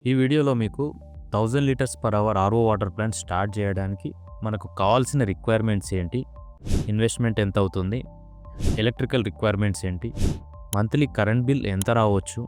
ఈ వీడియోలో మీకు 1000 litres per hour RO water plant start చేయడానికి మనకు కావాల్సిన రిక్వైర్మెంట్స్ ఏంటి, ఇన్వెస్ట్మెంట్ ఎంత అవుతుంది, ఎలక్ట్రికల్ రిక్వైర్మెంట్స్ ఏంటి, మంత్లీ కరెంట్ బిల్ ఎంత రావచ్చు,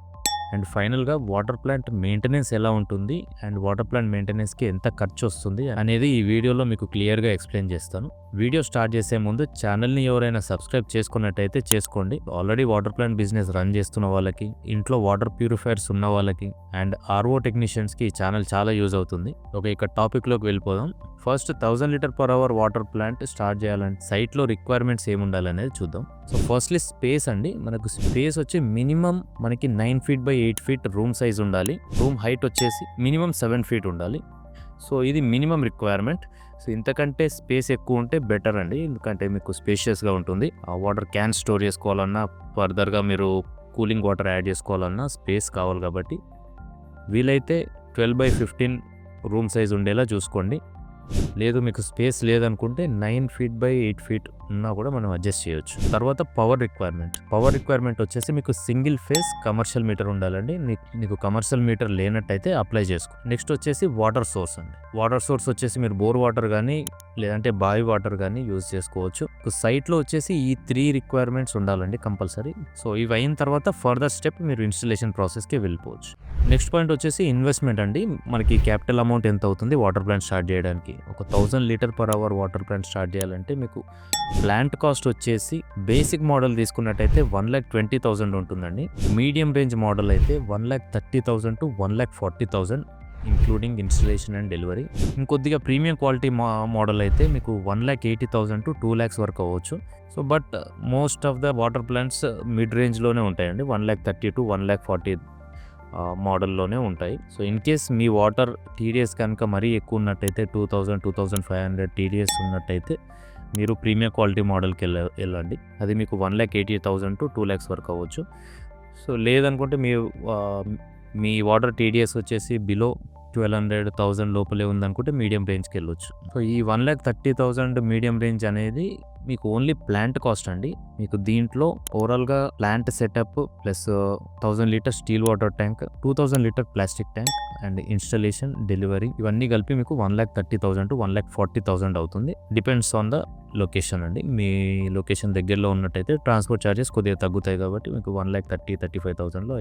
అండ్ ఫైనల్గా వాటర్ ప్లాంట్ మెయింటెనెన్స్ ఎలా ఉంటుంది అండ్ వాటర్ ప్లాంట్ మెయింటెనెన్స్కి ఎంత ఖర్చు వస్తుంది అనేది ఈ వీడియోలో మీకు క్లియర్గా ఎక్స్ప్లెయిన్ చేస్తాను. వీడియో స్టార్ట్ చేసే ముందు ఛానల్ని ఎవరైనా సబ్స్క్రైబ్ చేసుకున్నట్టయితే చేసుకోండి. Already water plant business run చేస్తున్న వాళ్ళకి, ఇంట్లో వాటర్ ప్యూరిఫైయర్స్ ఉన్న వాళ్ళకి అండ్ ఆర్ఓ టెక్నీషియన్స్కి ఈ ఛానల్ చాలా యూజ్ అవుతుంది. ఇక టాపిక్లోకి వెళ్ళిపోదాం. First 1000 litre per hour water plant start చేయాలంటే సైట్లో రిక్వైర్మెంట్స్ ఏముండాలనేది చూద్దాం. సో ఫస్ట్లీ స్పేస్ అండి. మనకు స్పేస్ వచ్చి మినిమం మనకి 9 feet by 8 feet room size ఉండాలి. రూమ్ హైట్ వచ్చేసి మినిమం 7 ఫీట్ ఉండాలి. సో ఇది మినిమం రిక్వైర్మెంట్. సో ఇంతకంటే స్పేస్ ఎక్కువ ఉంటే బెటర్ అండి, ఎందుకంటే మీకు స్పేషియస్గా ఉంటుంది. ఆ వాటర్ క్యాన్ స్టోర్ చేసుకోవాలన్నా, ఫర్దర్గా మీరు కూలింగ్ వాటర్ యాడ్ చేసుకోవాలన్నా స్పేస్ కావాలి కాబట్టి వీలైతే 12 బై 15 రూమ్ సైజ్ ఉండేలా చూసుకోండి. లేదు మీకు స్పేస్ లేదనుకుంటే 9 ఫీట్ బై 8 ఫీట్ ఉన్నా కూడా మనం అడ్జస్ట్ చేయొచ్చు. తర్వాత పవర్ రిక్వైర్మెంట్ వచ్చేసి మీకు సింగిల్ ఫేస్ కమర్షియల్ మీటర్ ఉండాలండి. మీకు కమర్షియల్ మీటర్ లేనట్టయితే అప్లై చేసుకో. నెక్స్ట్ వచ్చేసి వాటర్ సోర్స్ అండి. వాటర్ సోర్స్ వచ్చేసి మీరు బోర్ వాటర్ కానీ లేదంటే బావి వాటర్ కానీ యూజ్ చేసుకోవచ్చు. సైట్లో వచ్చేసి ఈ 3 రిక్వైర్మెంట్స్ ఉండాలండి కంపల్సరీ. సో ఇవి అయిన తర్వాత ఫర్దర్ స్టెప్ మీరు ఇన్స్టలేషన్ ప్రాసెస్కి వెళ్ళిపోవచ్చు. నెక్స్ట్ పాయింట్ వచ్చేసి ఇన్వెస్ట్మెంట్ అండి. మనకి క్యాపిటల్ అమౌంట్ ఎంత అవుతుంది వాటర్ ప్లాంట్ స్టార్ట్ చేయడానికి? ఒక 1000 litre per hour water plant start చేయాలంటే మీకు ప్లాంట్ కాస్ట్ వచ్చేసి బేసిక్ మోడల్ తీసుకున్నట్టయితే 1,20,000 ఉంటుందండి. మీడియం రేంజ్ మోడల్ అయితే 1,30,000 to 1,40,000 including installation and delivery. ఇంకొద్దిగా ప్రీమియం క్వాలిటీ మోడల్ అయితే మీకు 1,80,000 to 2 lakhs వరకు అవ్వచ్చు. So but most of the water plants mid రేంజ్లోనే ఉంటాయండి. 1,30,000 to 1,40,000 మోడల్లోనే ఉంటాయి. సో ఇన్ కేస్ మీ వాటర్ టీడీఎస్ కనుక మరీ ఎక్కువ ఉన్నట్టయితే 2,000, 2,500 టీడీఎస్ ఉన్నట్టయితే మీరు ప్రీమియం క్వాలిటీ మోడల్కి వెళ్ళండి. అది మీకు 1,80,000 to 2 lakhs వరకు అవ్వచ్చు. సో లేదనుకుంటే మీ వాటర్ టీడీఎస్ వచ్చేసి బిలో 1,200,000 లోపలే ఉందనుకుంటే మీడియం రేంజ్కి వెళ్ళొచ్చు. సో ఈ 1,30,000 మీడియం రేంజ్ అనేది మీకు ఓన్లీ ప్లాంట్ కాస్ట్ అండి. మీకు దీంట్లో ఓవరాల్గా plant setup plus 1000 litre steel water tank, 2000 litre plastic tank and installation, delivery ఇవన్నీ కలిపి మీకు 1,30,000 to 1,40,000 అవుతుంది. డిపెండ్స్ ఆన్ ద లొకేషన్ అండి. మీ లొకేషన్ దగ్గరలో ఉన్నట్టయితే ట్రాన్స్పోర్ట్ ఛార్జెస్ కొద్దిగా తగ్గుతాయి కాబట్టి మీకు 1,30,000, 35,000లో అయిపోతుంది.